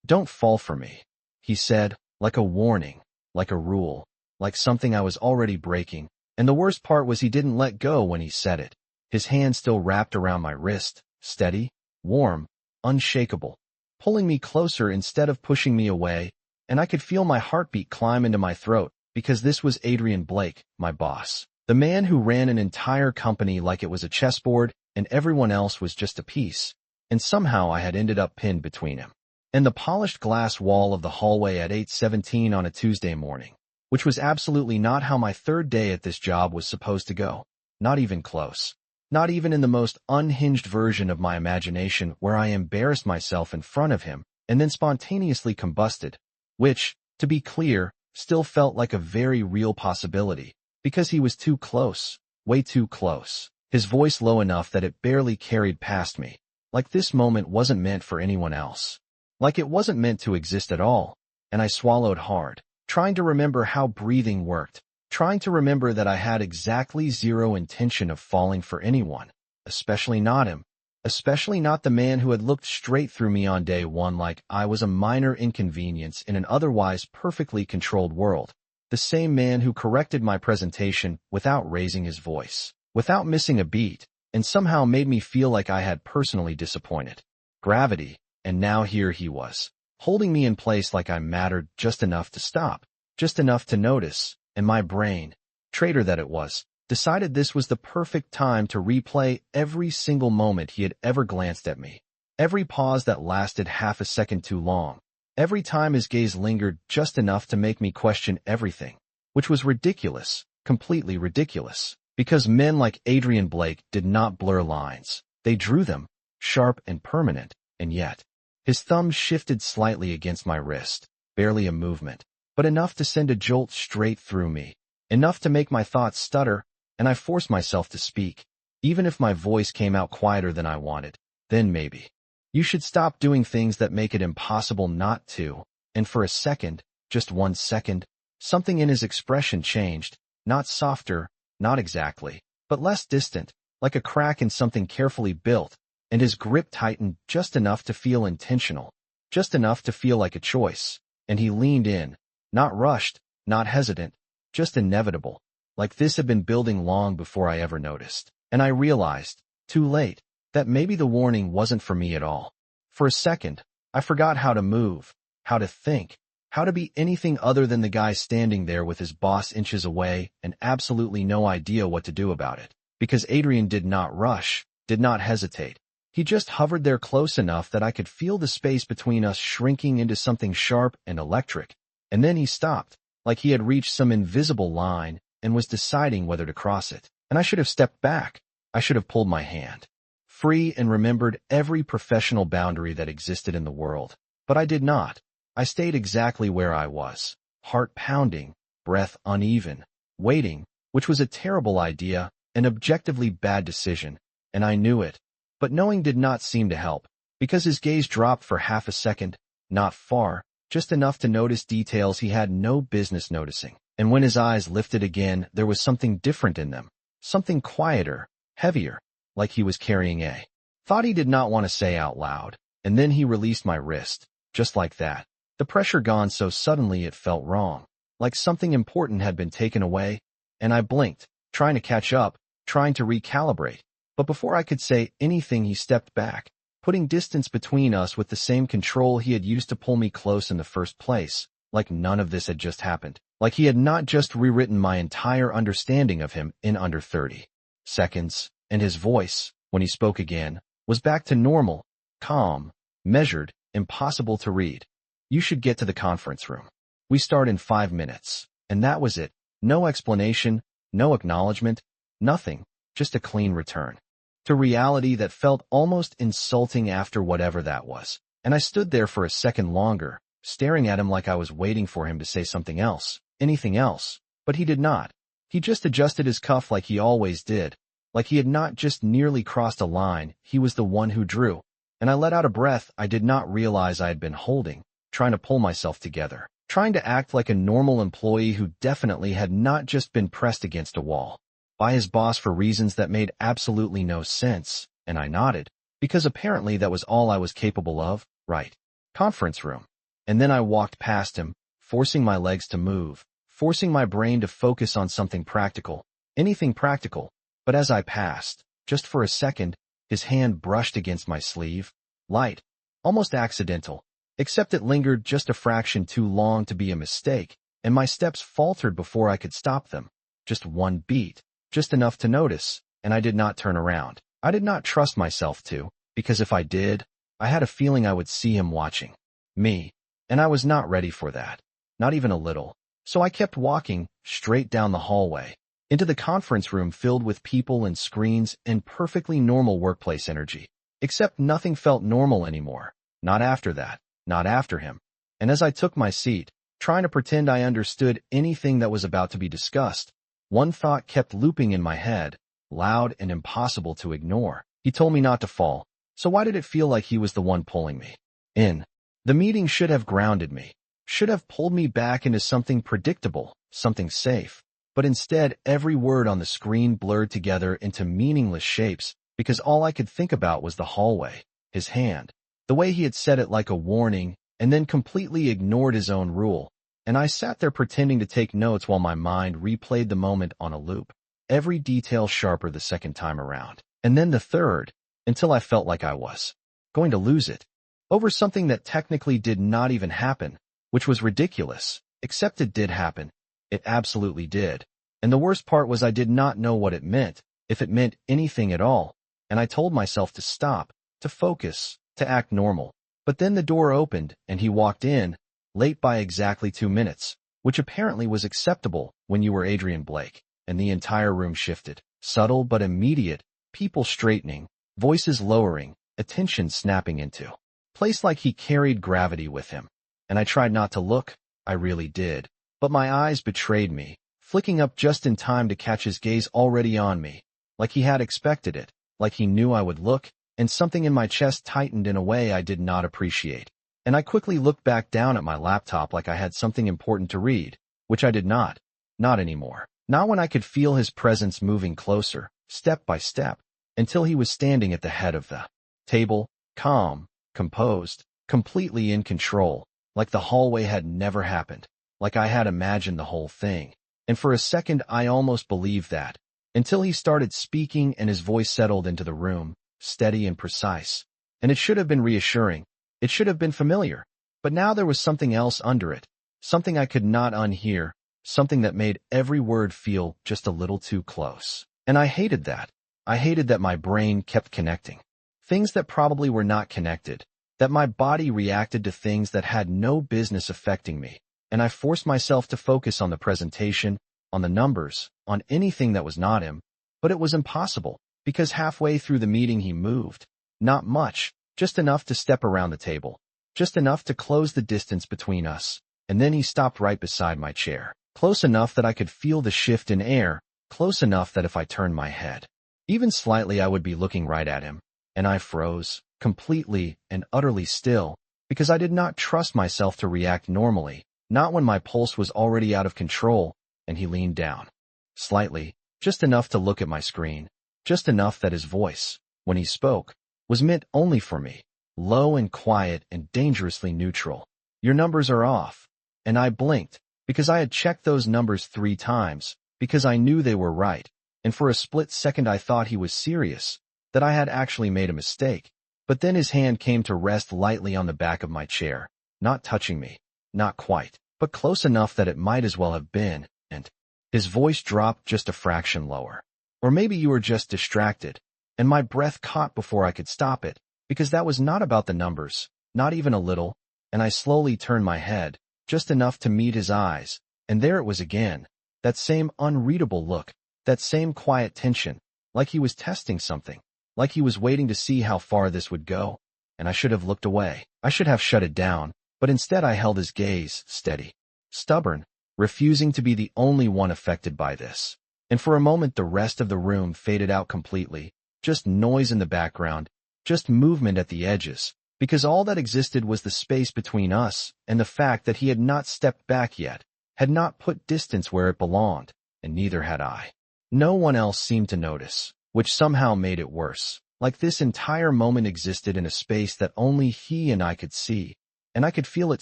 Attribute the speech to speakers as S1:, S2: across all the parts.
S1: "Don't fall for me," he said, like a warning, like a rule, like something I was already breaking. And the worst part was he didn't let go when he said it. His hand still wrapped around my wrist, steady, warm, unshakable, pulling me closer instead of pushing me away, and I could feel my heartbeat climb into my throat, because this was Adrian Blake, my boss. The man who ran an entire company like it was a chessboard, and everyone else was just a piece. And somehow I had ended up pinned between him and the polished glass wall of the hallway at 8:17 on a Tuesday morning, which was absolutely not how my third day at this job was supposed to go. Not even close. Not even in the most unhinged version of my imagination, where I embarrassed myself in front of him and then spontaneously combusted, which, to be clear, still felt like a very real possibility, because he was too close, way too close. His voice low enough that it barely carried past me, like this moment wasn't meant for anyone else. Like it wasn't meant to exist at all. And I swallowed hard, trying to remember how breathing worked, trying to remember that I had exactly zero intention of falling for anyone, especially not him, especially not the man who had looked straight through me on day one like I was a minor inconvenience in an otherwise perfectly controlled world. The same man who corrected my presentation without raising his voice, without missing a beat, and somehow made me feel like I had personally disappointed. Gravity. And now here he was, holding me in place like I mattered just enough to stop, just enough to notice, and my brain, traitor that it was, decided this was the perfect time to replay every single moment he had ever glanced at me, every pause that lasted half a second too long, every time his gaze lingered just enough to make me question everything, which was ridiculous, completely ridiculous, because men like Adrian Blake did not blur lines, they drew them, sharp and permanent, and yet, his thumb shifted slightly against my wrist, barely a movement, but enough to send a jolt straight through me, enough to make my thoughts stutter, and I forced myself to speak, even if my voice came out quieter than I wanted. Then maybe. "You should stop doing things that make it impossible not to." And for a second, just 1 second, something in his expression changed, not softer, not exactly, but less distant, like a crack in something carefully built. And his grip tightened just enough to feel intentional, just enough to feel like a choice. And he leaned in, not rushed, not hesitant, just inevitable, like this had been building long before I ever noticed. And I realized, too late, that maybe the warning wasn't for me at all. For a second, I forgot how to move, how to think, how to be anything other than the guy standing there with his boss inches away and absolutely no idea what to do about it. Because Adrian did not rush, did not hesitate. He just hovered there close enough that I could feel the space between us shrinking into something sharp and electric. And then he stopped, like he had reached some invisible line and was deciding whether to cross it. And I should have stepped back. I should have pulled my hand free and remembered every professional boundary that existed in the world. But I did not. I stayed exactly where I was, heart pounding, breath uneven, waiting, which was a terrible idea, an objectively bad decision, and I knew it. But knowing did not seem to help, because his gaze dropped for half a second, not far, just enough to notice details he had no business noticing. And when his eyes lifted again, there was something different in them, something quieter, heavier, like he was carrying a thought he did not want to say out loud. And then he released my wrist, just like that, the pressure gone so suddenly it felt wrong, like something important had been taken away, and I blinked, trying to catch up, trying to recalibrate. But before I could say anything, he stepped back, putting distance between us with the same control he had used to pull me close in the first place, like none of this had just happened, like he had not just rewritten my entire understanding of him in under 30 seconds, and his voice, when he spoke again, was back to normal, calm, measured, impossible to read. "You should get to the conference room. We start in 5 minutes." And that was it. No explanation, no acknowledgement, nothing, just a clean return to reality that felt almost insulting after whatever that was. And I stood there for a second longer, staring at him like I was waiting for him to say something else, anything else. But he did not. He just adjusted his cuff like he always did, like he had not just nearly crossed a line, he was the one who drew. And I let out a breath I did not realize I had been holding, trying to pull myself together, trying to act like a normal employee who definitely had not just been pressed against a wall by his boss for reasons that made absolutely no sense. And I nodded, because apparently that was all I was capable of, right? Conference room. And then I walked past him, forcing my legs to move, forcing my brain to focus on something practical, anything practical. But as I passed, just for a second, his hand brushed against my sleeve. Light, almost accidental, except it lingered just a fraction too long to be a mistake, and my steps faltered before I could stop them. Just one beat, just enough to notice, and I did not turn around. I did not trust myself to, because if I did, I had a feeling I would see him watching me, and I was not ready for that, not even a little. So I kept walking, straight down the hallway, into the conference room filled with people and screens and perfectly normal workplace energy. Except nothing felt normal anymore. Not after that, not after him. And as I took my seat, trying to pretend I understood anything that was about to be discussed, one thought kept looping in my head, loud and impossible to ignore. He told me not to fall, so why did it feel like he was the one pulling me in? The meeting should have grounded me, should have pulled me back into something predictable, something safe. But instead, every word on the screen blurred together into meaningless shapes because all I could think about was the hallway, his hand, the way he had said it like a warning, and then completely ignored his own rule. And I sat there pretending to take notes while my mind replayed the moment on a loop, every detail sharper the second time around. And then the third, until I felt like I was going to lose it, over something that technically did not even happen, which was ridiculous, except it did happen. It absolutely did. And the worst part was I did not know what it meant, if it meant anything at all, and I told myself to stop, to focus, to act normal. But then the door opened, and he walked in, late by exactly 2 minutes, which apparently was acceptable when you were Adrian Blake, and the entire room shifted. Subtle but immediate, people straightening, voices lowering, attention snapping into place like he carried gravity with him. And I tried not to look, I really did. But my eyes betrayed me, flicking up just in time to catch his gaze already on me, like he had expected it, like he knew I would look, and something in my chest tightened in a way I did not appreciate. And I quickly looked back down at my laptop like I had something important to read, which I did not. Not anymore. Not when I could feel his presence moving closer, step by step, until he was standing at the head of the table, calm, composed, completely in control, like the hallway had never happened, like I had imagined the whole thing. And for a second I almost believed that, until he started speaking and his voice settled into the room, steady and precise. And it should have been reassuring. It should have been familiar. But now there was something else under it, something I could not unhear, something that made every word feel just a little too close. And I hated that. I hated that my brain kept connecting things that probably were not connected, that my body reacted to things that had no business affecting me. And I forced myself to focus on the presentation, on the numbers, on anything that was not him. But it was impossible, because halfway through the meeting he moved. Not much, just enough to step around the table, just enough to close the distance between us. And then he stopped right beside my chair, close enough that I could feel the shift in air, close enough that if I turned my head, even slightly, I would be looking right at him. And I froze, completely and utterly still, because I did not trust myself to react normally. Not when my pulse was already out of control. And he leaned down, slightly, just enough to look at my screen, just enough that his voice, when he spoke, was meant only for me, low and quiet and dangerously neutral. Your numbers are off. And I blinked, because I had checked those numbers 3 times, because I knew they were right. And for a split second I thought he was serious, that I had actually made a mistake. But then his hand came to rest lightly on the back of my chair, not touching me, not quite, but close enough that it might as well have been, and his voice dropped just a fraction lower. Or maybe you were just distracted, and my breath caught before I could stop it, because that was not about the numbers, not even a little, and I slowly turned my head, just enough to meet his eyes, and there it was again, that same unreadable look, that same quiet tension, like he was testing something, like he was waiting to see how far this would go. And I should have looked away. I should have shut it down, but instead I held his gaze, steady, stubborn, refusing to be the only one affected by this. And for a moment the rest of the room faded out completely, just noise in the background, just movement at the edges, because all that existed was the space between us and the fact that he had not stepped back yet, had not put distance where it belonged, and neither had I. No one else seemed to notice, which somehow made it worse, like this entire moment existed in a space that only he and I could see. and I could feel it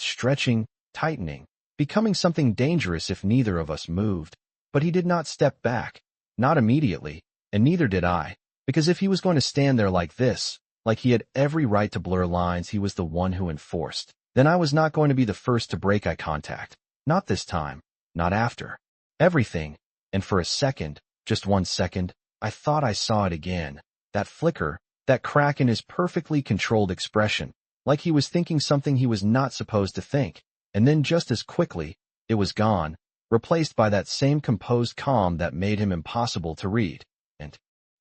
S1: stretching, tightening, becoming something dangerous if neither of us moved. But he did not step back. Not immediately, and neither did I, because if he was going to stand there like this, like he had every right to blur lines he was the one who enforced, then I was not going to be the first to break eye contact. Not this time. Not after. Everything. And for a second, just 1 second, I thought I saw it again. That flicker, that crack in his perfectly controlled expression, like he was thinking something he was not supposed to think. And then just as quickly, it was gone, replaced by that same composed calm that made him impossible to read. And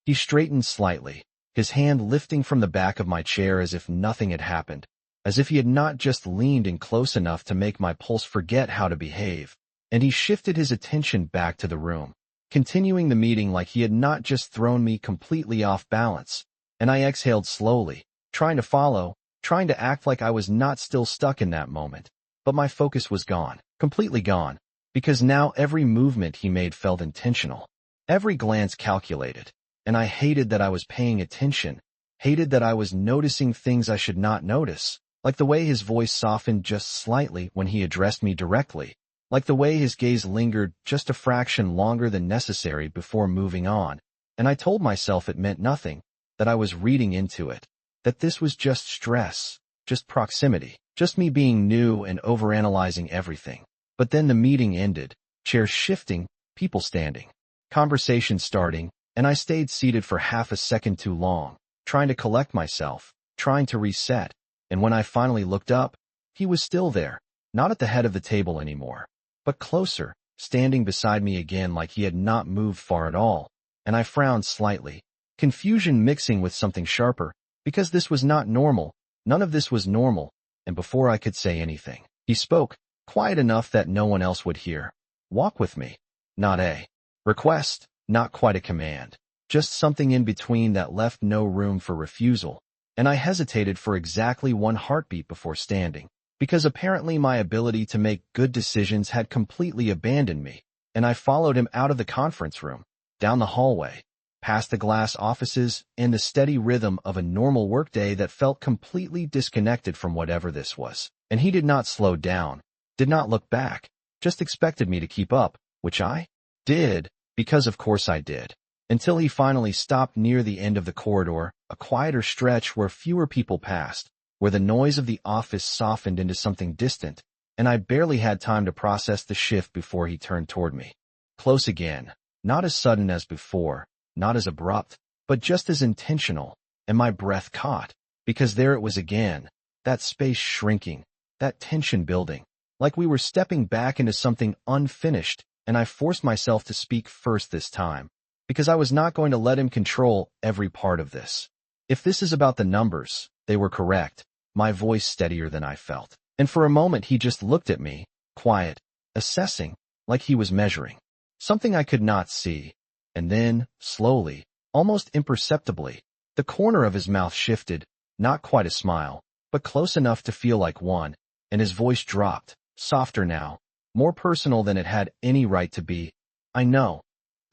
S1: he straightened slightly, his hand lifting from the back of my chair as if nothing had happened, as if he had not just leaned in close enough to make my pulse forget how to behave. And he shifted his attention back to the room, continuing the meeting like he had not just thrown me completely off balance. And I exhaled slowly, trying to follow, trying to act like I was not still stuck in that moment. But my focus was gone, completely gone, because now every movement he made felt intentional, every glance calculated. And I hated that I was paying attention, hated that I was noticing things I should not notice, like the way his voice softened just slightly when he addressed me directly, like the way his gaze lingered just a fraction longer than necessary before moving on. And I told myself it meant nothing, that I was reading into it, that this was just stress, just proximity, just me being new and overanalyzing everything. But then the meeting ended, chairs shifting, people standing, conversation starting, and I stayed seated for half a second too long, trying to collect myself, trying to reset. And when I finally looked up, he was still there, not at the head of the table anymore, but closer, standing beside me again like he had not moved far at all. And I frowned slightly, confusion mixing with something sharper, because this was not normal, none of this was normal. And before I could say anything, he spoke, quiet enough that no one else would hear. Walk with me. Not a request, not quite a command, just something in between that left no room for refusal. And I hesitated for exactly 1 heartbeat before standing, because apparently my ability to make good decisions had completely abandoned me. And I followed him out of the conference room, down the hallway, past the glass offices, and the steady rhythm of a normal workday that felt completely disconnected from whatever this was. And he did not slow down, did not look back, just expected me to keep up, which I did, because of course I did, until he finally stopped near the end of the corridor, a quieter stretch where fewer people passed, where the noise of the office softened into something distant, and I barely had time to process the shift before he turned toward me. Close again, not as sudden as before, not as abrupt, but just as intentional, and my breath caught, because there it was again, that space shrinking, that tension building, like we were stepping back into something unfinished. And I forced myself to speak first this time, because I was not going to let him control every part of this. If this is about the numbers, they were correct, my voice steadier than I felt. And for a moment he just looked at me, quiet, assessing, like he was measuring something I could not see. And then, slowly, almost imperceptibly, the corner of his mouth shifted, not quite a smile, but close enough to feel like one, and his voice dropped, softer now, more personal than it had any right to be. I know.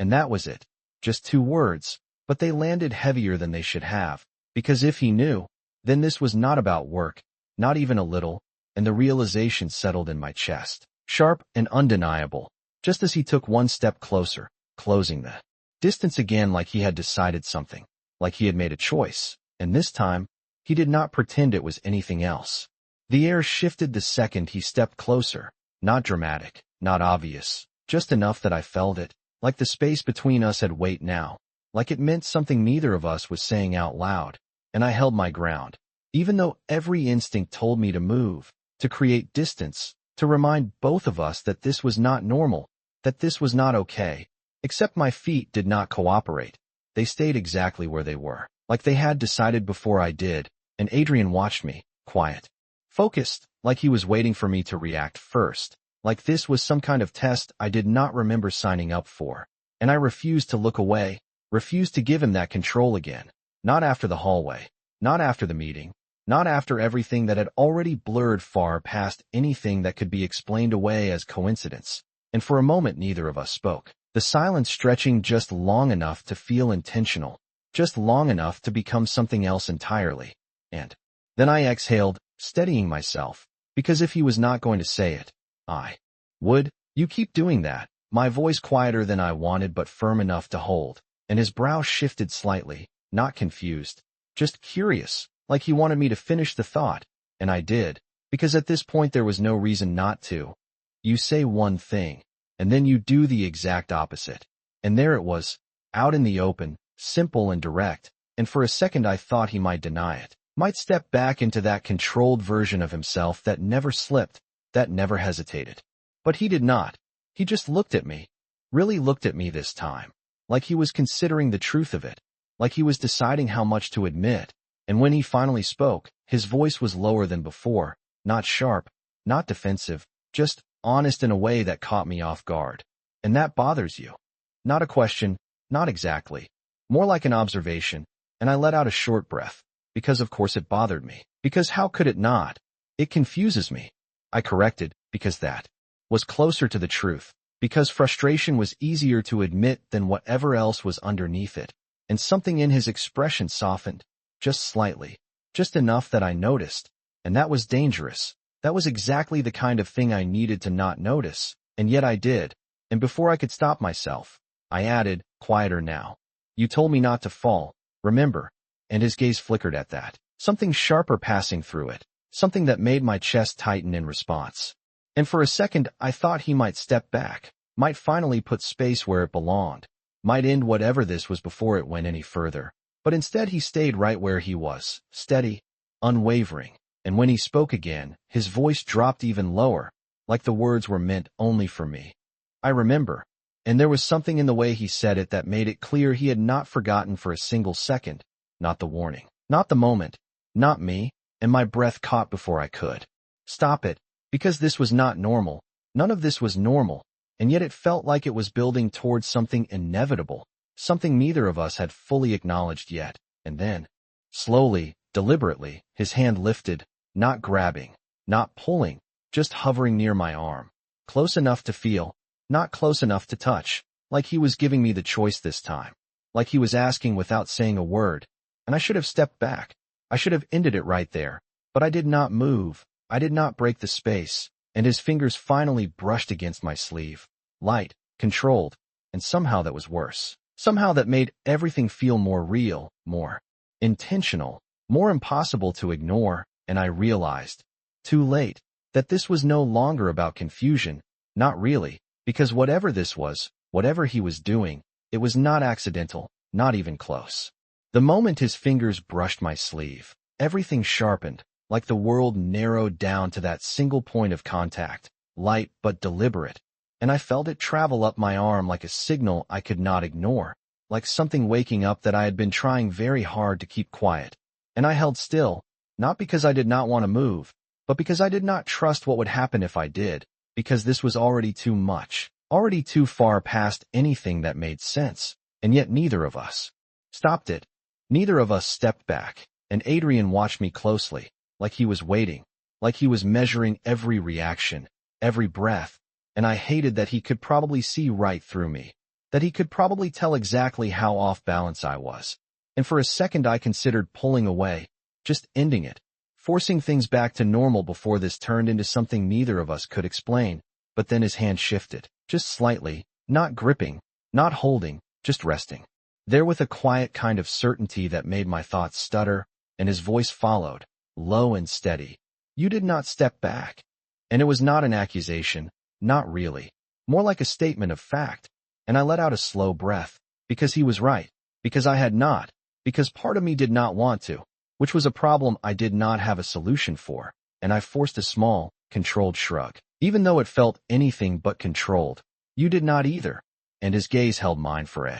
S1: And that was it. Just 2 words, but they landed heavier than they should have, because if he knew, then this was not about work, not even a little, and the realization settled in my chest, sharp and undeniable, just as he took 1 step closer, closing the distance again like he had decided something, like he had made a choice, and this time, he did not pretend it was anything else. The air shifted the second he stepped closer. Not dramatic, not obvious, just enough that I felt it, like the space between us had weight now, like it meant something neither of us was saying out loud. And I held my ground, even though every instinct told me to move, to create distance, to remind both of us that this was not normal, that this was not okay. Except my feet did not cooperate. They stayed exactly where they were, like they had decided before I did, and Adrian watched me, quiet, focused, like he was waiting for me to react first, like this was some kind of test I did not remember signing up for. And I refused to look away, refused to give him that control again. Not after the hallway, not after the meeting, not after everything that had already blurred far past anything that could be explained away as coincidence. And for a moment neither of us spoke, the silence stretching just long enough to feel intentional, just long enough to become something else entirely. And then I exhaled, steadying myself, Because if he was not going to say it, I would. You keep doing that. My voice quieter than I wanted but firm enough to hold, and his brow shifted slightly, not confused, just curious, like he wanted me to finish the thought, and I did, because at this point there was no reason not to. You say one thing, and then you do the exact opposite. And there it was, out in the open, simple and direct, and for a second I thought he might deny it, might step back into that controlled version of himself that never slipped, that never hesitated. But he did not. He just looked at me, really looked at me this time, like he was considering the truth of it, like he was deciding how much to admit. And when he finally spoke, his voice was lower than before, not sharp, not defensive, just honest in a way that caught me off guard. And that bothers you. Not a question, not exactly. More like an observation, and I let out a short breath, because of course it bothered me. Because how could it not? It confuses me. I corrected, because that was closer to the truth, because frustration was easier to admit than whatever else was underneath it, and something in his expression softened, just slightly, just enough that I noticed, and that was dangerous. That was exactly the kind of thing I needed to not notice, and yet I did, and before I could stop myself, I added, quieter now. You told me not to fall, remember? And his gaze flickered at that, something sharper passing through it, something that made my chest tighten in response. And for a second, I thought he might step back, might finally put space where it belonged, might end whatever this was before it went any further. But instead he stayed right where he was, steady, unwavering. And when he spoke again, his voice dropped even lower, like the words were meant only for me. I remember. And there was something in the way he said it that made it clear he had not forgotten for a single second, not the warning, not the moment, not me, and my breath caught before I could stop it. Because this was not normal, none of this was normal, and yet it felt like it was building towards something inevitable, something neither of us had fully acknowledged yet. And then, slowly, deliberately, his hand lifted, not grabbing, not pulling, just hovering near my arm, close enough to feel, not close enough to touch, like he was giving me the choice this time, like he was asking without saying a word, and I should have stepped back. I should have ended it right there, but I did not move. I did not break the space, and his fingers finally brushed against my sleeve. Light, controlled, and somehow that was worse. Somehow that made everything feel more real, more intentional, more impossible to ignore, and I realized, too late, that this was no longer about confusion, not really, because whatever this was, whatever he was doing, it was not accidental, not even close. The moment his fingers brushed my sleeve, everything sharpened, like the world narrowed down to that single point of contact, light but deliberate, and I felt it travel up my arm like a signal I could not ignore, like something waking up that I had been trying very hard to keep quiet. And I held still, not because I did not want to move, but because I did not trust what would happen if I did, because this was already too much, already too far past anything that made sense, and yet neither of us stopped it. Neither of us stepped back, and Adrian watched me closely, like he was waiting, like he was measuring every reaction, every breath, and I hated that he could probably see right through me, that he could probably tell exactly how off balance I was. And for a second I considered pulling away, just ending it, forcing things back to normal before this turned into something neither of us could explain. But then his hand shifted, just slightly, not gripping, not holding, just resting. There with a quiet kind of certainty that made my thoughts stutter, and his voice followed, low and steady. You did not step back. And it was not an accusation, not really, more like a statement of fact. And I let out a slow breath, because he was right, because I had not, because part of me did not want to, which was a problem I did not have a solution for, and I forced a small, controlled shrug, even though it felt anything but controlled. You did not either. And his gaze held mine for a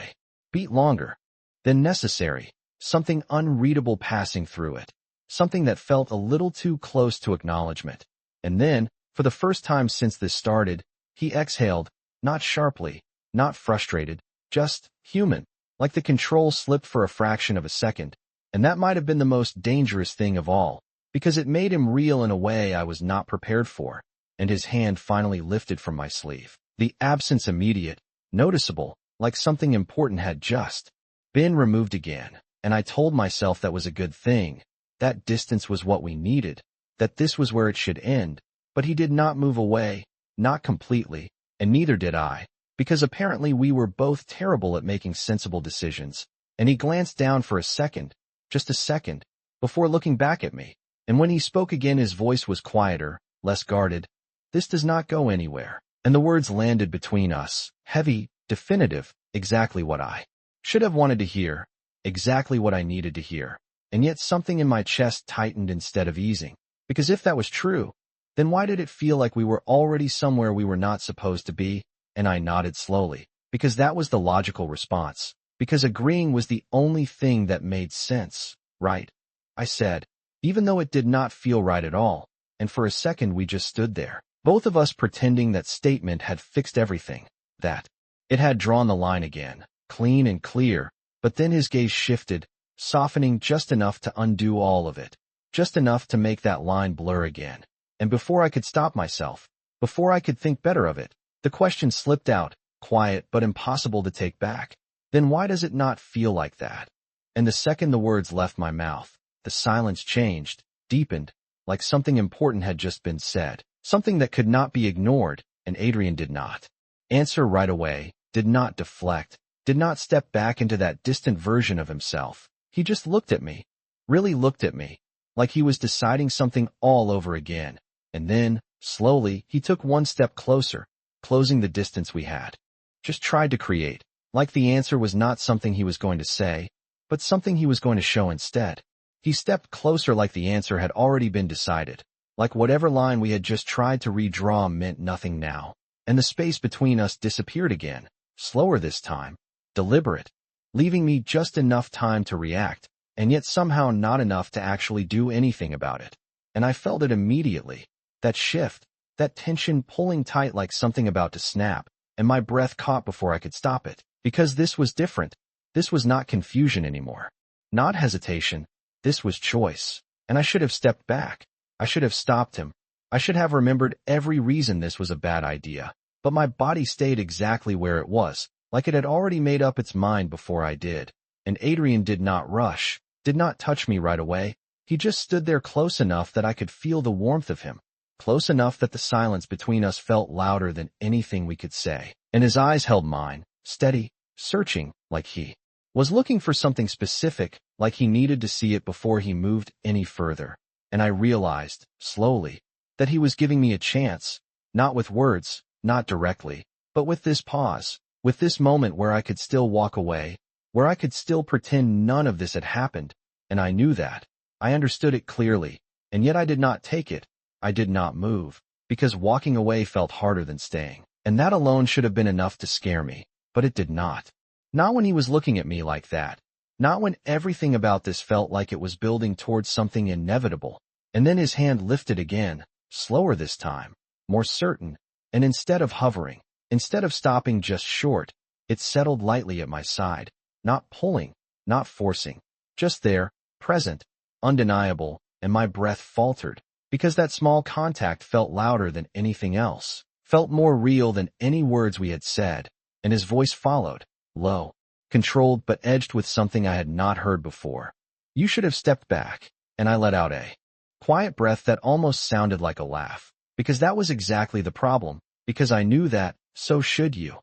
S1: beat longer than necessary, something unreadable passing through it, something that felt a little too close to acknowledgement. And then, for the first time since this started, he exhaled, not sharply, not frustrated, just human, like the control slipped for a fraction of a second. And that might have been the most dangerous thing of all, because it made him real in a way I was not prepared for, and his hand finally lifted from my sleeve. The absence immediate, noticeable, like something important had just been removed again, and I told myself that was a good thing. That distance was what we needed, that this was where it should end, but he did not move away, not completely, and neither did I, because apparently we were both terrible at making sensible decisions, and he glanced down for a second, just a second, before looking back at me, and when he spoke again his voice was quieter, less guarded. "This does not go anywhere." And the words landed between us, heavy, definitive, exactly what I should have wanted to hear, exactly what I needed to hear. And yet something in my chest tightened instead of easing. Because if that was true, then why did it feel like we were already somewhere we were not supposed to be? And I nodded slowly. Because that was the logical response. Because agreeing was the only thing that made sense, right? I said, even though it did not feel right at all. And for a second we just stood there, both of us pretending that statement had fixed everything, that it had drawn the line again, clean and clear, but then his gaze shifted, softening just enough to undo all of it, just enough to make that line blur again. And before I could stop myself, before I could think better of it, the question slipped out, quiet but impossible to take back. Then why does it not feel like that? And the second the words left my mouth, the silence changed, deepened, like something important had just been said. Something that could not be ignored, and Adrian did not answer right away, did not deflect, did not step back into that distant version of himself. He just looked at me, really looked at me, like he was deciding something all over again. And then, slowly, he took one step closer, closing the distance we had just tried to create, like the answer was not something he was going to say, but something he was going to show instead. He stepped closer like the answer had already been decided. Like whatever line we had just tried to redraw meant nothing now, and the space between us disappeared again, slower this time, deliberate, leaving me just enough time to react, and yet somehow not enough to actually do anything about it. And I felt it immediately, that shift, that tension pulling tight like something about to snap, and my breath caught before I could stop it, because this was different. This was not confusion anymore, not hesitation, this was choice, and I should have stepped back. I should have stopped him. I should have remembered every reason this was a bad idea. But my body stayed exactly where it was, like it had already made up its mind before I did. And Adrian did not rush, did not touch me right away. He just stood there close enough that I could feel the warmth of him, close enough that the silence between us felt louder than anything we could say. And his eyes held mine, steady, searching, like he was looking for something specific, like he needed to see it before he moved any further. And I realized, slowly, that he was giving me a chance, not with words, not directly, but with this pause, with this moment where I could still walk away, where I could still pretend none of this had happened. And I knew that. I understood it clearly, and yet I did not take it. I did not move, because walking away felt harder than staying. And that alone should have been enough to scare me, but it did not. Not when he was looking at me like that. Not when everything about this felt like it was building towards something inevitable. And then his hand lifted again, slower this time, more certain, and instead of hovering, instead of stopping just short, it settled lightly at my side, not pulling, not forcing, just there, present, undeniable, and my breath faltered, because that small contact felt louder than anything else, felt more real than any words we had said, and his voice followed, low, controlled but edged with something I had not heard before. "You should have stepped back," and I let out a quiet breath that almost sounded like a laugh, because that was exactly the problem, because I knew that, so should you.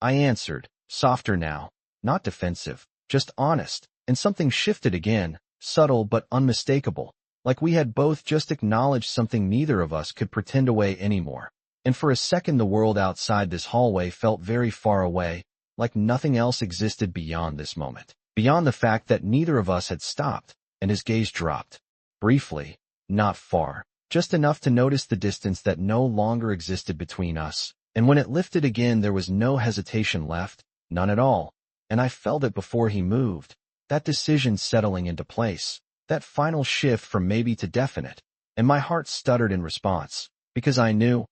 S1: I answered, softer now, not defensive, just honest, and something shifted again, subtle but unmistakable, like we had both just acknowledged something neither of us could pretend away anymore. And for a second the world outside this hallway felt very far away, like nothing else existed beyond this moment, beyond the fact that neither of us had stopped, and his gaze dropped. Briefly, not far, just enough to notice the distance that no longer existed between us, and when it lifted again there was no hesitation left, none at all, and I felt it before he moved, that decision settling into place, that final shift from maybe to definite, and my heart stuttered in response, because I knew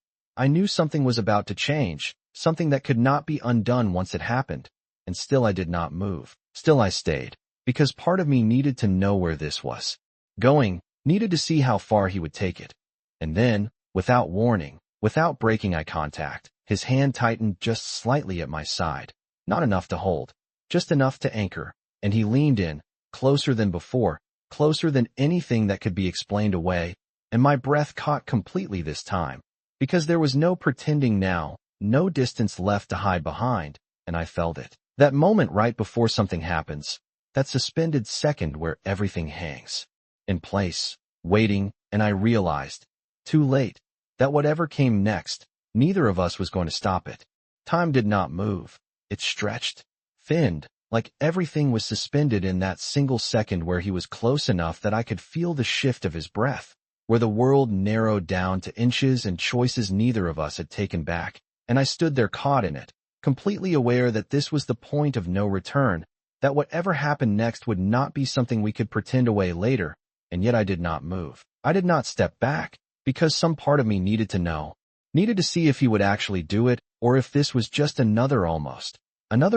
S1: something was about to change, something that could not be undone once it happened, and still I did not move, still I stayed, because part of me needed to know where this was going, needed to see how far he would take it. And then, without warning, without breaking eye contact, his hand tightened just slightly at my side, not enough to hold, just enough to anchor, and he leaned in, closer than before, closer than anything that could be explained away, and my breath caught completely this time, because there was no pretending now, no distance left to hide behind, and I felt it. That moment right before something happens, that suspended second where everything hangs in place, waiting, and I realized, too late, that whatever came next, neither of us was going to stop it. Time did not move. It stretched, thinned, like everything was suspended in that single second where he was close enough that I could feel the shift of his breath, where the world narrowed down to inches and choices neither of us had taken back, and I stood there caught in it, completely aware that this was the point of no return, that whatever happened next would not be something we could pretend away later, and yet I did not move. I did not step back, because some part of me needed to know, needed to see if he would actually do it, or if this was just another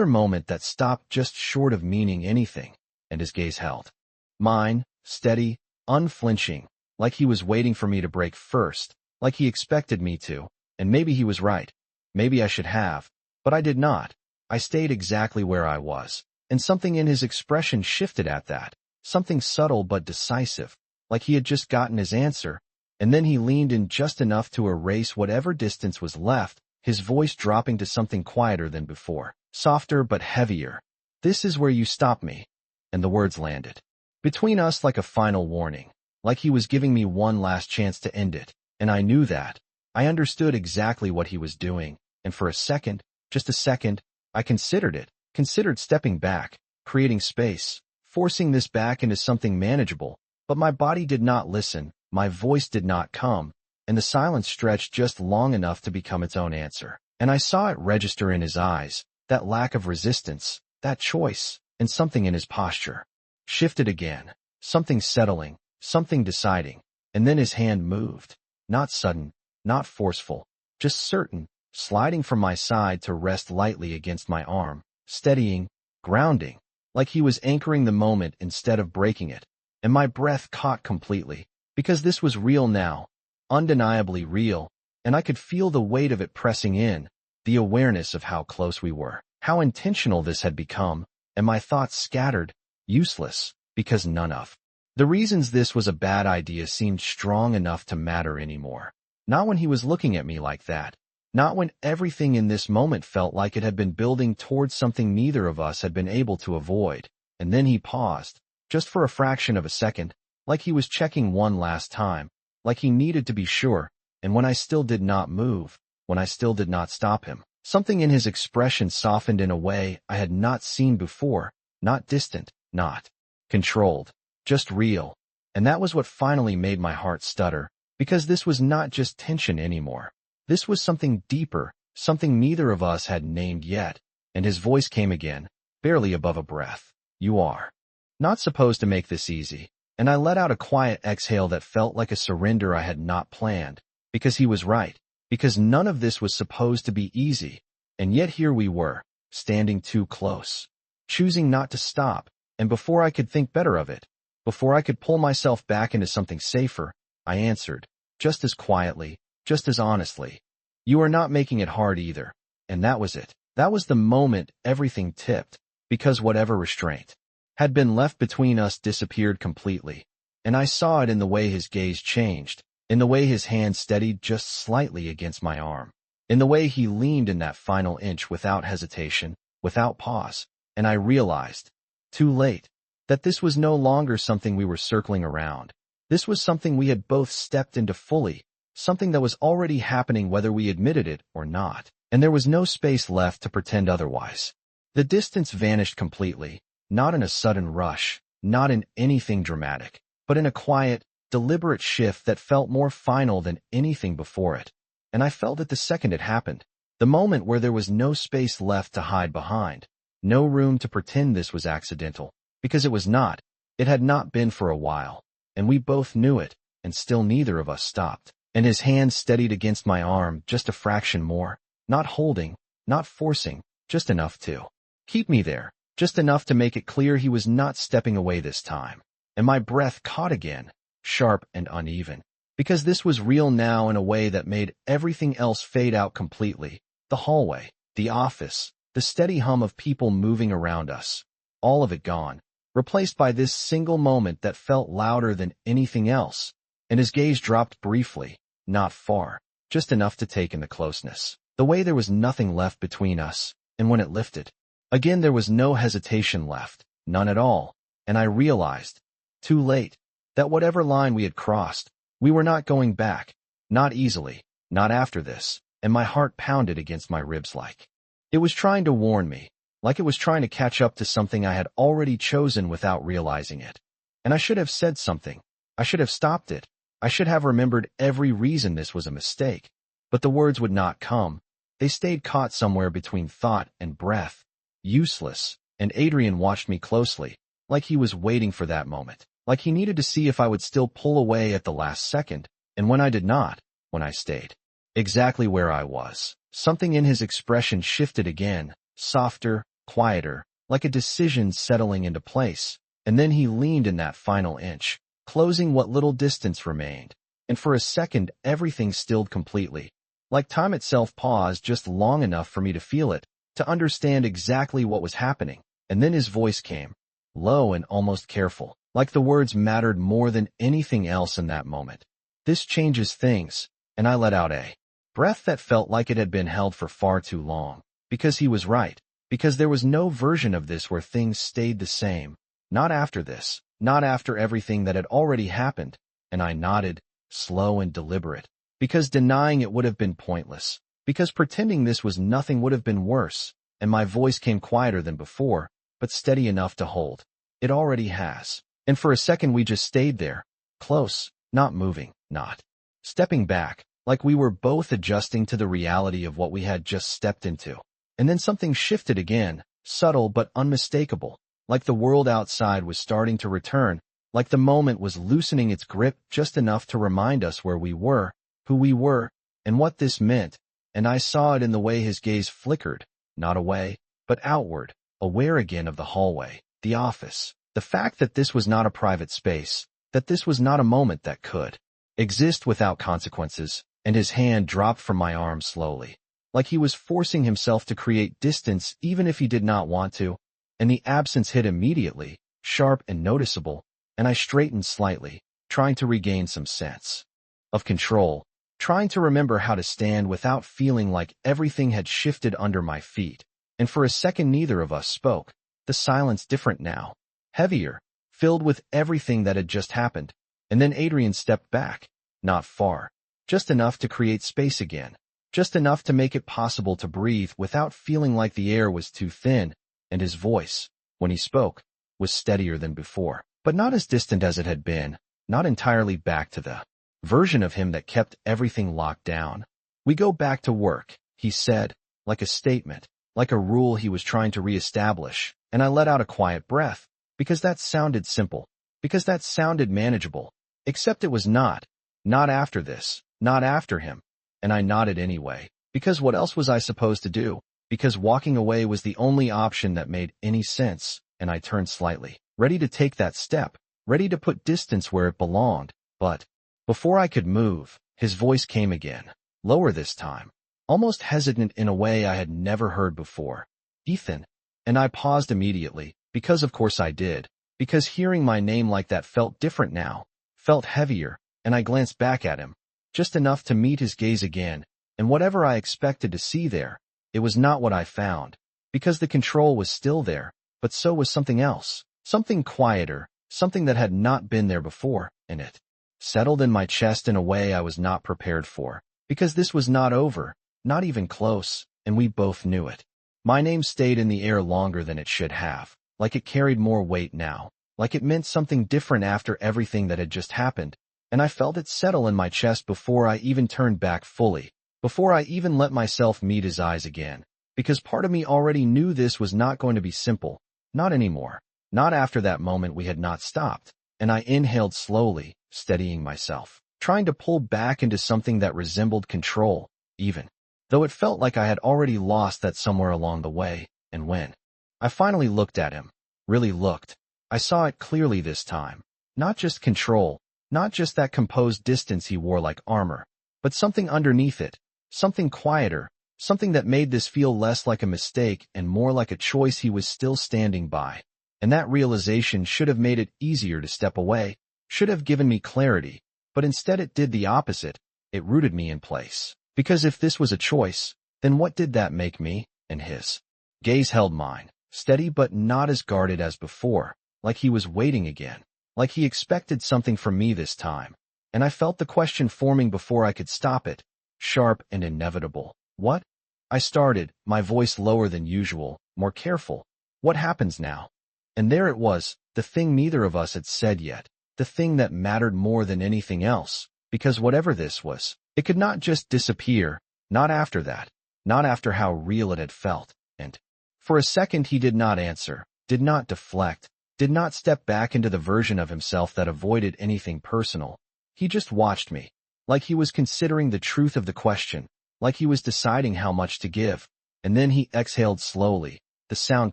S1: moment that stopped just short of meaning anything, and his gaze held mine, steady, unflinching, like he was waiting for me to break first, like he expected me to, and maybe he was right. Maybe I should have, but I did not. I stayed exactly where I was, and something in his expression shifted at that, something subtle but decisive, like he had just gotten his answer, and then he leaned in just enough to erase whatever distance was left, his voice dropping to something quieter than before, softer but heavier. "This is where you stop me." And the words landed between us like a final warning, like he was giving me one last chance to end it, and I knew that. I understood exactly what he was doing, and for a second, just a second, I considered stepping back, creating space, forcing this back into something manageable, but my body did not listen, my voice did not come, and the silence stretched just long enough to become its own answer. And I saw it register in his eyes, that lack of resistance, that choice, and something in his posture shifted again, something settling, something deciding, and then his hand moved, not sudden, not forceful, just certain, sliding from my side to rest lightly against my arm, steadying, grounding, like he was anchoring the moment instead of breaking it, and my breath caught completely, because this was real now, undeniably real, and I could feel the weight of it pressing in, the awareness of how close we were, how intentional this had become, and my thoughts scattered, useless, because none of the reasons this was a bad idea seemed strong enough to matter anymore. Not when he was looking at me like that. Not when everything in this moment felt like it had been building towards something neither of us had been able to avoid. And then he paused, just for a fraction of a second, like he was checking one last time, like he needed to be sure, and when I still did not move, when I still did not stop him, something in his expression softened in a way I had not seen before, not distant, not controlled, just real. And that was what finally made my heart stutter, because this was not just tension anymore. This was something deeper, something neither of us had named yet, and his voice came again, barely above a breath. "You are not supposed to make this easy." And I let out a quiet exhale that felt like a surrender I had not planned, because he was right, because none of this was supposed to be easy, and yet here we were, standing too close, choosing not to stop, and before I could think better of it, before I could pull myself back into something safer, I answered, just as quietly, just as honestly, "You are not making it hard either." And that was it. That was the moment everything tipped, because whatever restraint had been left between us disappeared completely, and I saw it in the way his gaze changed, in the way his hand steadied just slightly against my arm, in the way he leaned in that final inch without hesitation, without pause, and I realized, too late, that this was no longer something we were circling around. This was something we had both stepped into fully, something that was already happening whether we admitted it or not, and there was no space left to pretend otherwise. The distance vanished completely, not in a sudden rush, not in anything dramatic, but in a quiet, deliberate shift that felt more final than anything before it. And I felt it the second it happened, the moment where there was no space left to hide behind, no room to pretend this was accidental, because it was not. It had not been for a while, and we both knew it, and still neither of us stopped. And his hand steadied against my arm just a fraction more, not holding, not forcing, just enough to keep me there, just enough to make it clear he was not stepping away this time. And my breath caught again, sharp and uneven, because this was real now in a way that made everything else fade out completely. The hallway, the office, the steady hum of people moving around us, all of it gone, replaced by this single moment that felt louder than anything else. and his gaze dropped briefly, not far, just enough to take in the closeness. The way there was nothing left between us, and when it lifted, again there was no hesitation left, none at all, and I realized, too late, that whatever line we had crossed, we were not going back, not easily, not after this, and my heart pounded against my ribs like it was trying to warn me, like it was trying to catch up to something I had already chosen without realizing it. And I should have said something. I should have stopped it. I should have remembered every reason this was a mistake. But the words would not come. They stayed caught somewhere between thought and breath, useless, and Adrian watched me closely, like he was waiting for that moment, like he needed to see if I would still pull away at the last second, and when I did not, when I stayed exactly where I was, something in his expression shifted again, softer, quieter, like a decision settling into place, and then he leaned in that final inch, closing what little distance remained, and for a second everything stilled completely, like time itself paused just long enough for me to feel it, to understand exactly what was happening, and then his voice came, low and almost careful, like the words mattered more than anything else in that moment. This changes things, and I let out a breath that felt like it had been held for far too long, because he was right, because there was no version of this where things stayed the same, not after this, not after everything that had already happened, and I nodded, slow and deliberate, because denying it would have been pointless, because pretending this was nothing would have been worse, and my voice came quieter than before, but steady enough to hold. It already has. And for a second we just stayed there, close, not moving, not stepping back, like we were both adjusting to the reality of what we had just stepped into. And then something shifted again, subtle but unmistakable, like the world outside was starting to return, like the moment was loosening its grip just enough to remind us where we were, who we were, and what this meant, and I saw it in the way his gaze flickered, not away, but outward, aware again of the hallway, the office, the fact that this was not a private space, that this was not a moment that could exist without consequences, and his hand dropped from my arm slowly, like he was forcing himself to create distance even if he did not want to, and the absence hit immediately, sharp and noticeable, and I straightened slightly, trying to regain some sense of control, trying to remember how to stand without feeling like everything had shifted under my feet, and for a second neither of us spoke, the silence different now, heavier, filled with everything that had just happened, and then Adrian stepped back, not far, just enough to create space again, just enough to make it possible to breathe without feeling like the air was too thin, and his voice, when he spoke, was steadier than before, but not as distant as it had been, not entirely back to the version of him that kept everything locked down. We go back to work, he said, like a statement, like a rule he was trying to reestablish, and I let out a quiet breath, because that sounded simple, because that sounded manageable, except it was not after this, not after him, and I nodded anyway, because what else was I supposed to do, because walking away was the only option that made any sense, and I turned slightly, ready to take that step, ready to put distance where it belonged, but before I could move, his voice came again, lower this time, almost hesitant in a way I had never heard before. Ethan. And I paused immediately, because of course I did, because hearing my name like that felt different now, felt heavier, and I glanced back at him, just enough to meet his gaze again, and whatever I expected to see there, it was not what I found, because the control was still there, but so was something else, something quieter, something that had not been there before, and it settled in my chest in a way I was not prepared for, because this was not over, not even close, and we both knew it. My name stayed in the air longer than it should have, like it carried more weight now, like it meant something different after everything that had just happened, and I felt it settle in my chest before I even turned back fully, before I even let myself meet his eyes again, because part of me already knew this was not going to be simple, not anymore, not after that moment we had not stopped, and I inhaled slowly, steadying myself, trying to pull back into something that resembled control, even though it felt like I had already lost that somewhere along the way, and when I finally looked at him, really looked, I saw it clearly this time, not just control, not just that composed distance he wore like armor, but something underneath it, something quieter, something that made this feel less like a mistake and more like a choice he was still standing by, and that realization should have made it easier to step away, should have given me clarity, But instead it did the opposite. It rooted me in place. Because if this was a choice, then what did that make me and his? Gaze held mine, steady but not as guarded as before, like he was waiting again, like he expected something from me this time. And I felt the question forming before I could stop it, sharp and inevitable. What? I started, my voice lower than usual, more careful. What happens now? And there it was, the thing neither of us had said yet, the thing that mattered more than anything else, because whatever this was, it could not just disappear, not after that, not after how real it had felt. And for a second he did not answer, did not deflect, did not step back into the version of himself that avoided anything personal. He just watched me, like he was considering the truth of the question, like he was deciding how much to give. And then he exhaled slowly, the sound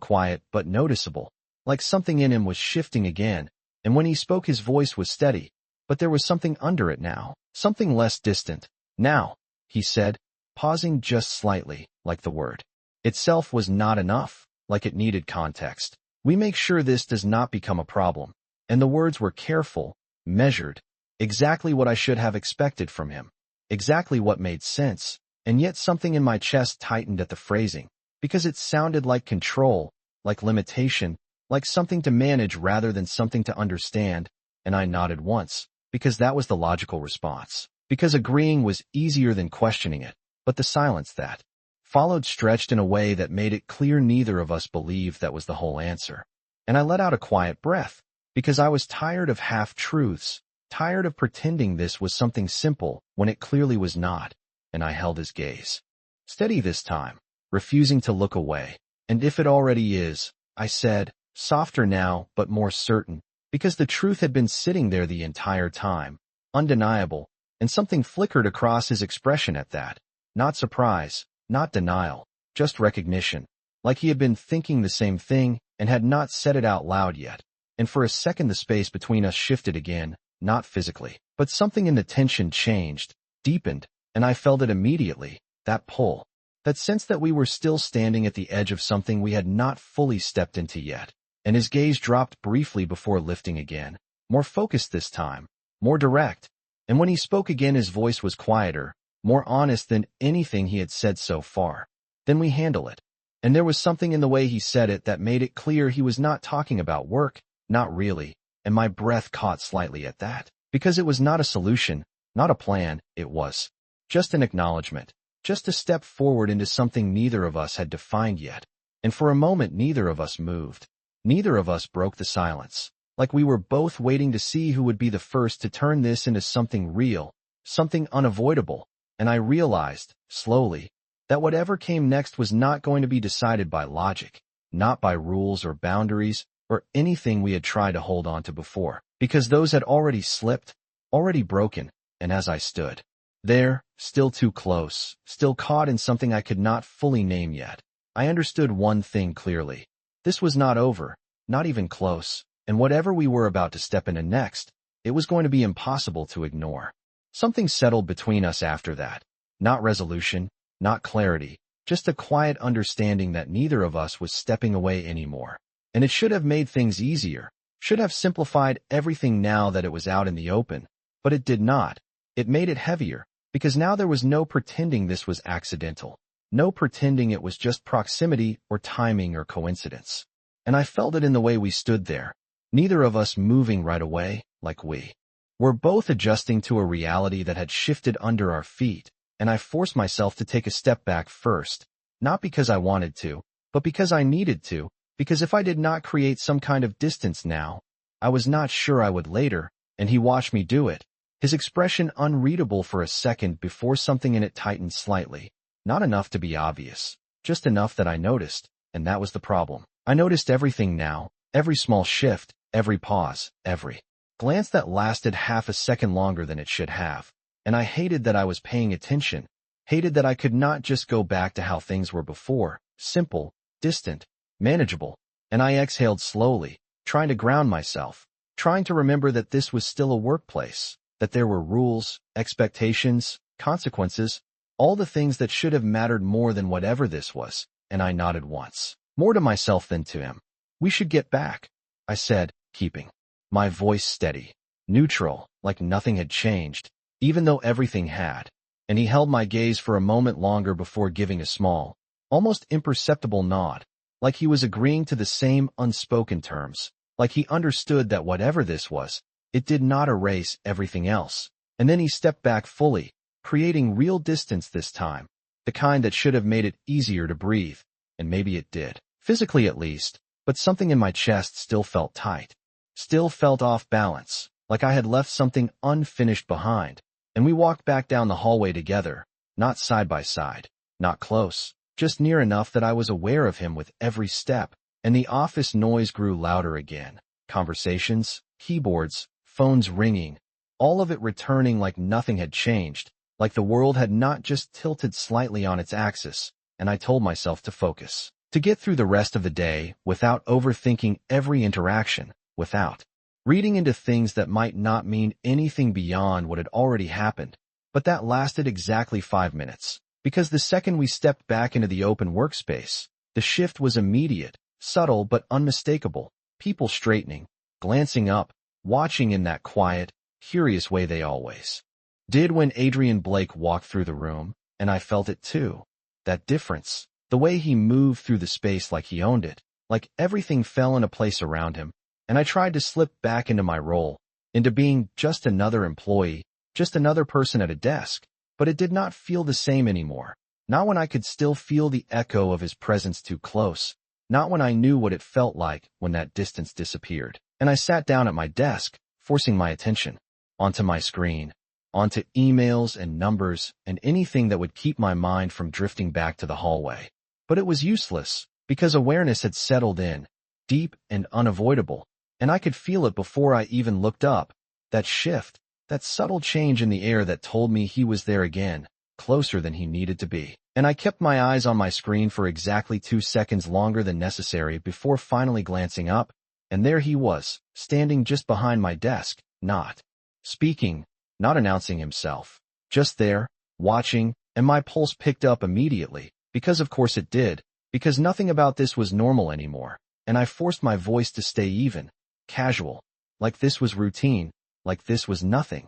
S1: quiet but noticeable, like something in him was shifting again. And when he spoke his voice was steady, but there was something under it now, something less distant. Now, he said, pausing just slightly, like the word itself was not enough, like it needed context. We make sure this does not become a problem. And the words were careful, measured, exactly what I should have expected from him, exactly what made sense, and yet something in my chest tightened at the phrasing, because it sounded like control, like limitation, like something to manage rather than something to understand, and I nodded once, because that was the logical response, because agreeing was easier than questioning it, but the silence that followed stretched in a way that made it clear neither of us believed that was the whole answer. And I let out a quiet breath, because I was tired of half-truths, tired of pretending this was something simple when it clearly was not, and I held his gaze. Steady this time, refusing to look away. And if it already is, I said, softer now but more certain, because the truth had been sitting there the entire time, undeniable, and something flickered across his expression at that. Not surprise, not denial, just recognition, like he had been thinking the same thing and had not said it out loud yet. And for a second the space between us shifted again, not physically, but something in the tension changed, deepened, and I felt it immediately, that pull, that sense that we were still standing at the edge of something we had not fully stepped into yet. And his gaze dropped briefly before lifting again, more focused this time, more direct. And when he spoke again his voice was quieter, more honest than anything he had said so far. Then we handle it. And there was something in the way he said it that made it clear he was not talking about work, not really, and my breath caught slightly at that. Because it was not a solution, not a plan, it was just an acknowledgement, just a step forward into something neither of us had defined yet. And for a moment neither of us moved. Neither of us broke the silence, like we were both waiting to see who would be the first to turn this into something real, something unavoidable. And I realized, slowly, that whatever came next was not going to be decided by logic, not by rules or boundaries or anything we had tried to hold on to before, because those had already slipped, already broken. And as I stood there, still too close, still caught in something I could not fully name yet, I understood one thing clearly. This was not over, not even close, and whatever we were about to step into next, it was going to be impossible to ignore. Something settled between us after that. Not resolution, not clarity, just a quiet understanding that neither of us was stepping away anymore. And it should have made things easier, should have simplified everything now that it was out in the open. But it did not. It made it heavier, because now there was no pretending this was accidental. No pretending it was just proximity or timing or coincidence. And I felt it in the way we stood there, neither of us moving right away, like we were both adjusting to a reality that had shifted under our feet, and I forced myself to take a step back first, not because I wanted to, but because I needed to, because if I did not create some kind of distance now, I was not sure I would later, and he watched me do it, his expression unreadable for a second before something in it tightened slightly. Not enough to be obvious, just enough that I noticed, and that was the problem. I noticed everything now, every small shift, every pause, every glance that lasted half a second longer than it should have. And I hated that I was paying attention, hated that I could not just go back to how things were before, simple, distant, manageable. And I exhaled slowly, trying to ground myself, trying to remember that this was still a workplace, that there were rules, expectations, consequences, all the things that should have mattered more than whatever this was. And I nodded once, more to myself than to him. We should get back, I said, keeping my voice steady, neutral, like nothing had changed, even though everything had. And he held my gaze for a moment longer before giving a small, almost imperceptible nod, like he was agreeing to the same unspoken terms, like he understood that whatever this was, it did not erase everything else. And then he stepped back fully, creating real distance this time, the kind that should have made it easier to breathe, and maybe it did, physically at least, but something in my chest still felt tight, still felt off balance, like I had left something unfinished behind. And we walked back down the hallway together, not side by side, not close, just near enough that I was aware of him with every step, and the office noise grew louder again. Conversations, keyboards, phones ringing, all of it returning like nothing had changed, like the world had not just tilted slightly on its axis, and I told myself to focus, to get through the rest of the day without overthinking every interaction, without reading into things that might not mean anything beyond what had already happened. But that lasted exactly 5 minutes, because the second we stepped back into the open workspace, the shift was immediate, subtle but unmistakable, people straightening, glancing up, watching in that quiet, curious way they always did when Adrian Blake walked through the room, and I felt it too. That difference, the way he moved through the space like he owned it, like everything fell into place around him, and I tried to slip back into my role, into being just another employee, just another person at a desk, but it did not feel the same anymore. Not when I could still feel the echo of his presence too close, not when I knew what it felt like when that distance disappeared. And I sat down at my desk, forcing my attention onto my screen, onto emails and numbers and anything that would keep my mind from drifting back to the hallway. But it was useless, because awareness had settled in, deep and unavoidable, and I could feel it before I even looked up, that shift, that subtle change in the air that told me he was there again, closer than he needed to be. And I kept my eyes on my screen for exactly 2 seconds longer than necessary before finally glancing up, and there he was, standing just behind my desk, not speaking, not announcing himself, just there, watching, and my pulse picked up immediately, because of course it did, because nothing about this was normal anymore, and I forced my voice to stay even, casual, like this was routine, like this was nothing.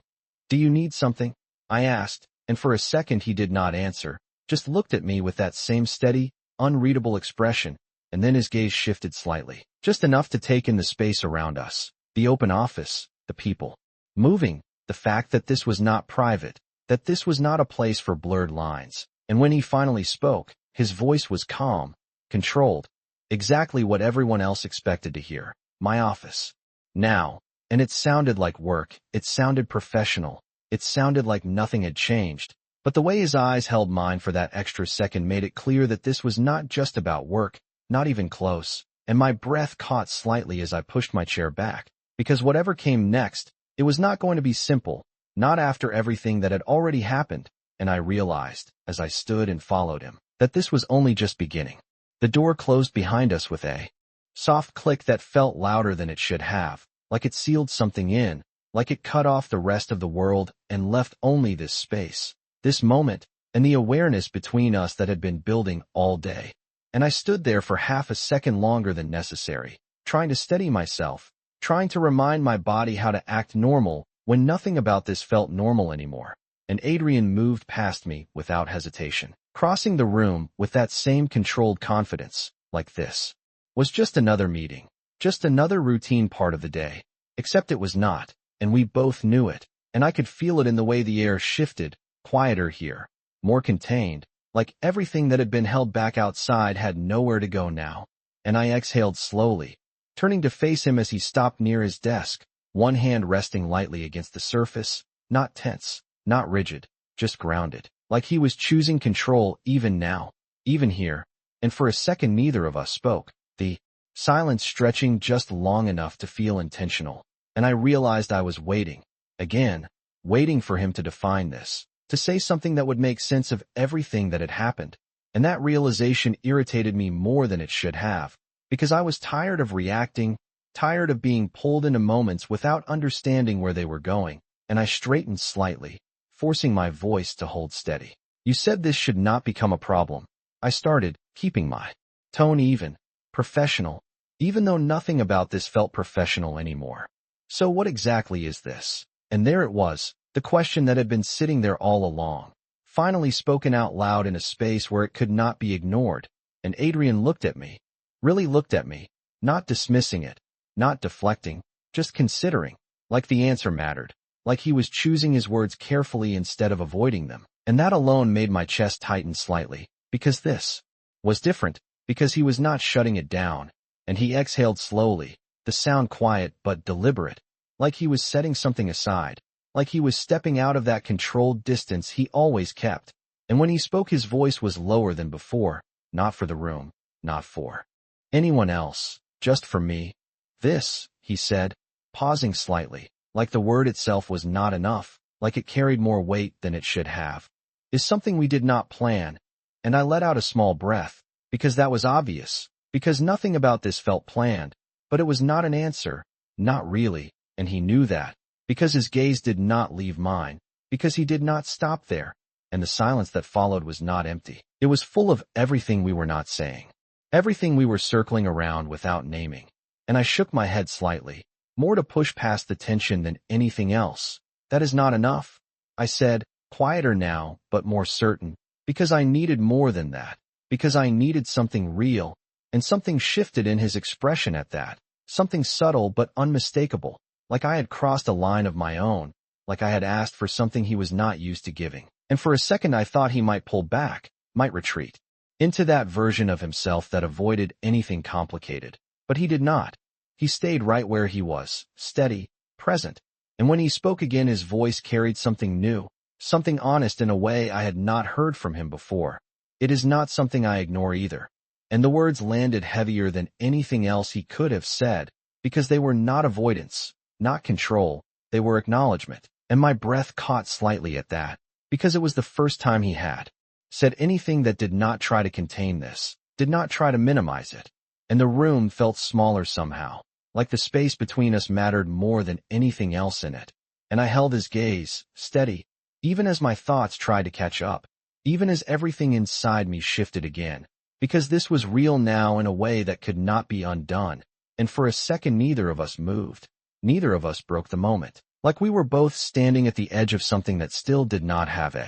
S1: "Do you need something?" I asked, and for a second he did not answer, just looked at me with that same steady, unreadable expression, and then his gaze shifted slightly, just enough to take in the space around us, the open office, the people moving, the fact that this was not private, that this was not a place for blurred lines. And when he finally spoke, his voice was calm, controlled, exactly what everyone else expected to hear. "My office. Now." And it sounded like work, it sounded professional, it sounded like nothing had changed. But the way his eyes held mine for that extra second made it clear that this was not just about work, not even close. And my breath caught slightly as I pushed my chair back, because whatever came next, it was not going to be simple, not after everything that had already happened. And I realized, as I stood and followed him, that this was only just beginning. The door closed behind us with a soft click that felt louder than it should have, like it sealed something in, like it cut off the rest of the world and left only this space, this moment, and the awareness between us that had been building all day. And I stood there for half a second longer than necessary, trying to steady myself, trying to remind my body how to act normal when nothing about this felt normal anymore. And Adrian moved past me without hesitation, crossing the room with that same controlled confidence, like this was just another meeting, just another routine part of the day. Except it was not, and we both knew it, and I could feel it in the way the air shifted, quieter here, more contained, like everything that had been held back outside had nowhere to go now. And I exhaled slowly, turning to face him as he stopped near his desk, one hand resting lightly against the surface, not tense, not rigid, just grounded, like he was choosing control even now, even here. And for a second neither of us spoke, the silence stretching just long enough to feel intentional. And I realized I was waiting, again, waiting for him to define this, to say something that would make sense of everything that had happened. And that realization irritated me more than it should have, because I was tired of reacting, tired of being pulled into moments without understanding where they were going. And I straightened slightly, forcing my voice to hold steady. "You said this should not become a problem." I started, keeping my tone even, professional, even though nothing about this felt professional anymore. "So what exactly is this?" And there it was, the question that had been sitting there all along, finally spoken out loud in a space where it could not be ignored. And Adrian looked at me, really looked at me, not dismissing it, not deflecting, just considering, like the answer mattered, like he was choosing his words carefully instead of avoiding them. And that alone made my chest tighten slightly, because this was different, because he was not shutting it down, and he exhaled slowly, the sound quiet but deliberate, like he was setting something aside, like he was stepping out of that controlled distance he always kept. And when he spoke, his voice was lower than before, not for the room, not for anyone else, just for me. This, he said, pausing slightly, like the word itself was not enough, like it carried more weight than it should have, is something we did not plan. And I let out a small breath, because that was obvious, because nothing about this felt planned, but it was not an answer, not really, and he knew that, because his gaze did not leave mine, because he did not stop there, and the silence that followed was not empty. It was full of everything we were not saying, everything we were circling around without naming. And I shook my head slightly, more to push past the tension than anything else. That is not enough, I said, quieter now, but more certain, because I needed more than that, because I needed something real, and something shifted in his expression at that, something subtle but unmistakable, like I had crossed a line of my own, like I had asked for something he was not used to giving. And for a second I thought he might pull back, might retreat, into that version of himself that avoided anything complicated. But he did not. He stayed right where he was, steady, present. And when he spoke again, his voice carried something new, something honest in a way I had not heard from him before. It is not something I ignore either. And the words landed heavier than anything else he could have said, because they were not avoidance, not control, they were acknowledgement. And my breath caught slightly at that, because it was the first time he had said anything that did not try to contain this, did not try to minimize it. And the room felt smaller somehow, like the space between us mattered more than anything else in it. And I held his gaze, steady, even as my thoughts tried to catch up, even as everything inside me shifted again, because this was real now in a way that could not be undone. And for a second neither of us moved, neither of us broke the moment, like we were both standing at the edge of something that still did not have a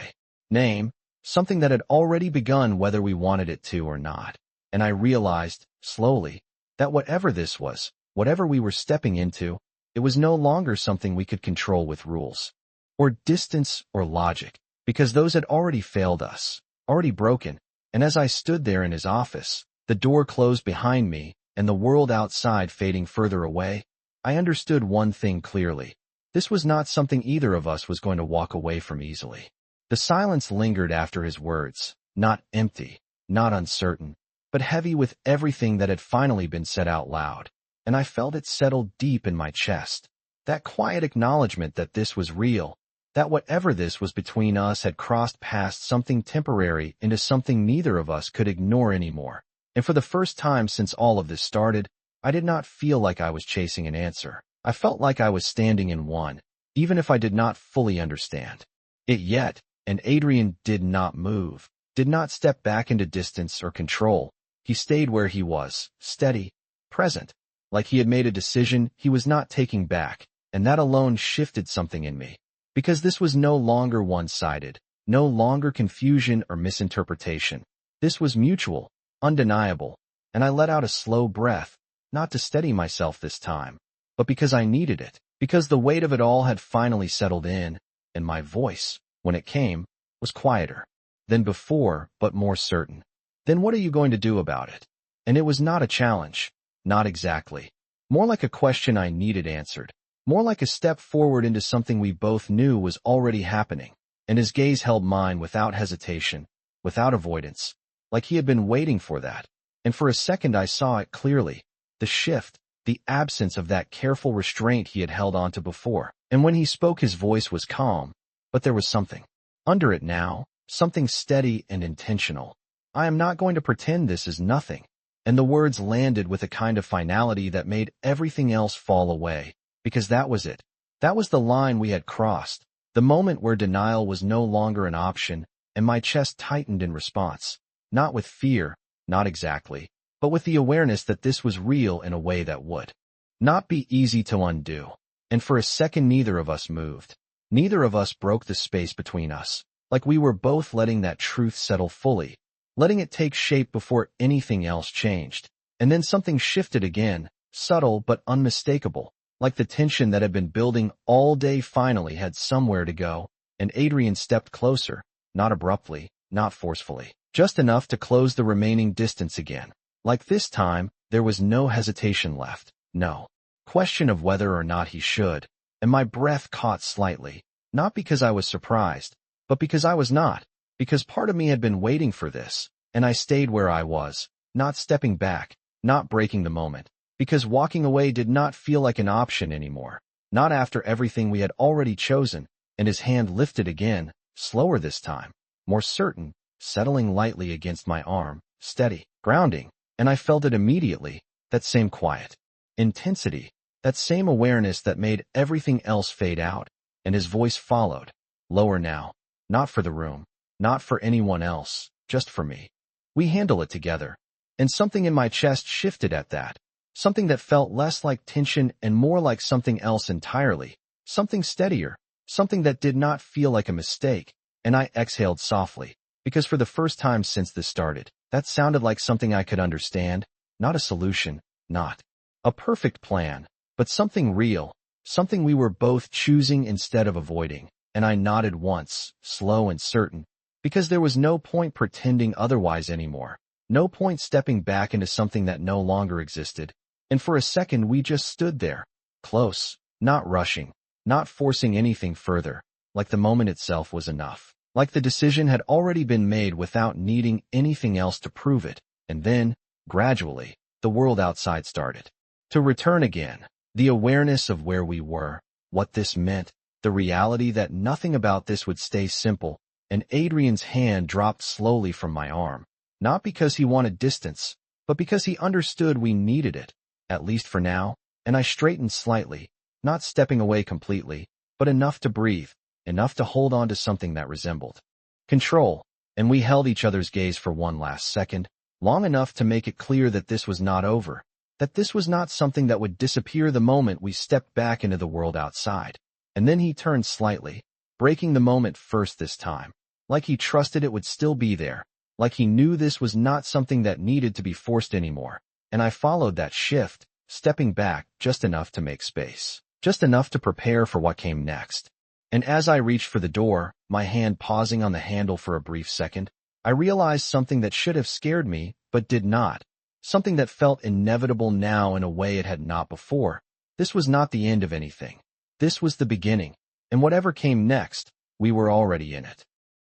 S1: name, something that had already begun whether we wanted it to or not. And I realized, slowly, that whatever this was, whatever we were stepping into, it was no longer something we could control with rules, or distance, or logic, because those had already failed us, already broken. And as I stood there in his office, the door closed behind me, and the world outside fading further away, I understood one thing clearly. This was not something either of us was going to walk away from easily. The silence lingered after his words, not empty, not uncertain, but heavy with everything that had finally been said out loud. And I felt it settle deep in my chest. That quiet acknowledgement that this was real, that whatever this was between us had crossed past something temporary into something neither of us could ignore anymore. And for the first time since all of this started, I did not feel like I was chasing an answer. I felt like I was standing in one, even if I did not fully understand it yet. And Adrian did not move, did not step back into distance or control. He stayed where he was, steady, present, like he had made a decision he was not taking back, and that alone shifted something in me. Because this was no longer one-sided, no longer confusion or misinterpretation. This was mutual, undeniable, and I let out a slow breath, not to steady myself this time, but because I needed it, because the weight of it all had finally settled in, and my voice, when it came, was quieter than before, but more certain. Then what are you going to do about it? And it was not a challenge, not exactly. More like a question I needed answered, more like a step forward into something we both knew was already happening. And his gaze held mine without hesitation, without avoidance, like he had been waiting for that. And for a second I saw it clearly, the shift, the absence of that careful restraint he had held onto before. And when he spoke, his voice was calm, but there was something under it now, something steady and intentional. I am not going to pretend this is nothing. And the words landed with a kind of finality that made everything else fall away, because that was it. That was the line we had crossed, the moment where denial was no longer an option, and my chest tightened in response, not with fear, not exactly, but with the awareness that this was real in a way that would not be easy to undo. and for a second neither of us moved. Neither of us broke the space between us, like we were both letting that truth settle fully, letting it take shape before anything else changed. And then something shifted again, subtle but unmistakable, like the tension that had been building all day finally had somewhere to go, and Adrian stepped closer, not abruptly, not forcefully, just enough to close the remaining distance again. Like this time, there was no hesitation left, no question of whether or not he should, and my breath caught slightly, not because I was surprised, but because I was not, because part of me had been waiting for this, and I stayed where I was, not stepping back, not breaking the moment, because walking away did not feel like an option anymore, not after everything we had already chosen, and his hand lifted again, slower this time, more certain, settling lightly against my arm, steady, grounding, and I felt it immediately, that same quiet intensity, that same awareness that made everything else fade out, and his voice followed, lower now, not for the room, not for anyone else, just for me. We handle it together. And something in my chest shifted at that, something that felt less like tension and more like something else entirely, something steadier, something that did not feel like a mistake, and I exhaled softly, because for the first time since this started, that sounded like something I could understand, not a solution, not a perfect plan, but something real, something we were both choosing instead of avoiding, and I nodded once, slow and certain, because there was no point pretending otherwise anymore, no point stepping back into something that no longer existed, and for a second we just stood there, close, not rushing, not forcing anything further, like the moment itself was enough, like the decision had already been made without needing anything else to prove it, and then, gradually, the world outside started to return again, the awareness of where we were, what this meant, the reality that nothing about this would stay simple, and Adrian's hand dropped slowly from my arm, not because he wanted distance, but because he understood we needed it, at least for now, and I straightened slightly, not stepping away completely, but enough to breathe, enough to hold on to something that resembled control, and we held each other's gaze for one last second, long enough to make it clear that this was not over, that this was not something that would disappear the moment we stepped back into the world outside. And then he turned slightly, breaking the moment first this time, like he trusted it would still be there, like he knew this was not something that needed to be forced anymore, and I followed that shift, stepping back just enough to make space, just enough to prepare for what came next. And as I reached for the door, my hand pausing on the handle for a brief second, I realized something that should have scared me, but did not, something that felt inevitable now in a way it had not before. This was not the end of anything. This was the beginning, and whatever came next, we were already in it.